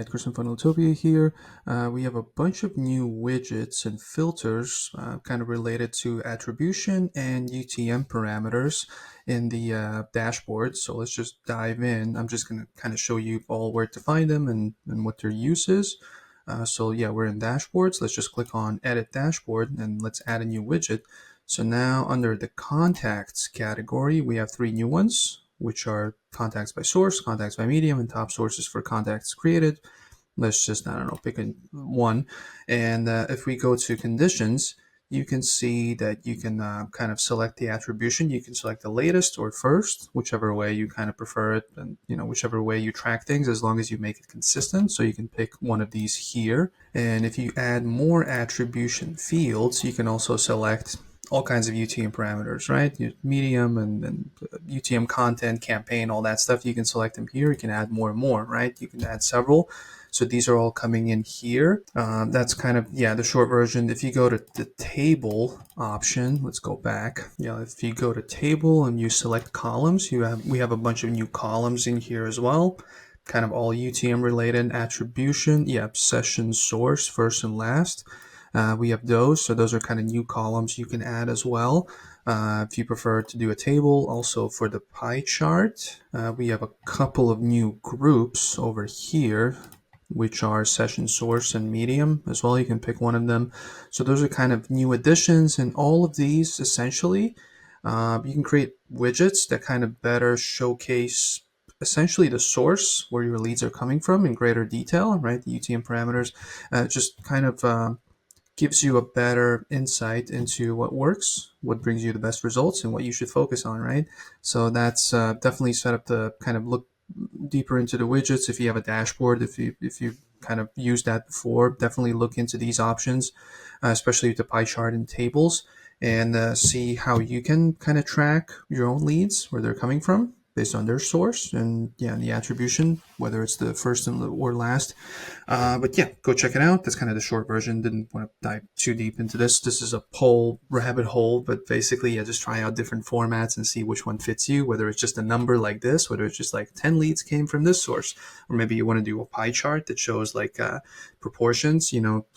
at Funneltopia here. We have a bunch of new widgets and filters kind of related to attribution and UTM parameters in the dashboard. So let's just dive in. I'm just going to kind of show you all where to find them and what their use is. So yeah, we're in dashboards. Let's just click on edit dashboard and let's add a new widget. So now under the contacts category, we have three new ones, which are contacts by source, contacts by medium, and top sources for contacts created. Let's just, I don't know, pick one. And if we go to conditions, you can see that you can kind of select the attribution. You can select the latest or first, whichever way you kind of prefer it, and whichever way you track things, as long as you make it consistent. So you can pick one of these here. And if you add more attribution fields, you can also select all kinds of UTM parameters, right? Medium and UTM content, campaign, all that stuff. You can select them here. You can add more and more, right? You can add several. So these are all coming in here. That's kind of, the short version. If you go to the table option, let's go back. If you go to table and you select columns, we have a bunch of new columns in here as well. Kind of all UTM related. Attribution, session source, first and last. We have those, so those are kind of new columns you can add as well. If you prefer to do a table, also for the pie chart, we have a couple of new groups over here, which are session source and medium as well. You can pick one of them. So those are kind of new additions, and all of these essentially, you can create widgets that kind of better showcase essentially the source where your leads are coming from in greater detail, right? The UTM parameters just kind of gives you a better insight into what works, what brings you the best results, and what you should focus on, right? So that's definitely set up to kind of look deeper into the widgets. If you have a dashboard, if you kind of used that before, definitely look into these options, especially with the pie chart and tables, and see how you can kind of track your own leads, where they're coming from, based on their source, and the attribution, whether it's the first or last. But go check it out. That's kind of the short version. Didn't want to dive too deep into this. This is a poll rabbit hole, but basically, just try out different formats and see which one fits you, whether it's just a number like this, whether it's just like 10 leads came from this source, or maybe you want to do a pie chart that shows like proportions,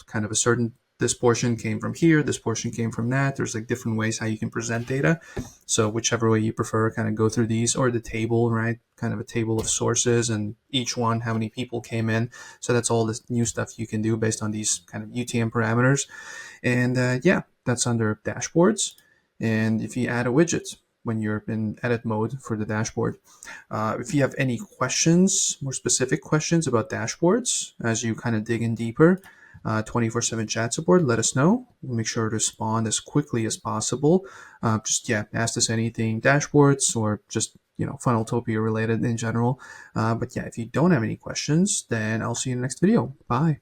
kind of a certain, this portion came from here, this portion came from that. There's like different ways how you can present data. So whichever way you prefer, kind of go through these, or the table, right? Kind of a table of sources and each one, how many people came in. So that's all this new stuff you can do based on these kind of UTM parameters. And that's under dashboards. And if you add a widget when you're in edit mode for the dashboard, if you have any questions, more specific questions about dashboards, as you kind of dig in deeper, 24/7 chat support, let us know. We'll make sure to respond as quickly as possible. Just ask us anything, dashboards, or just Funneltopia related in general. But if you don't have any questions, then I'll see you in the next video. Bye.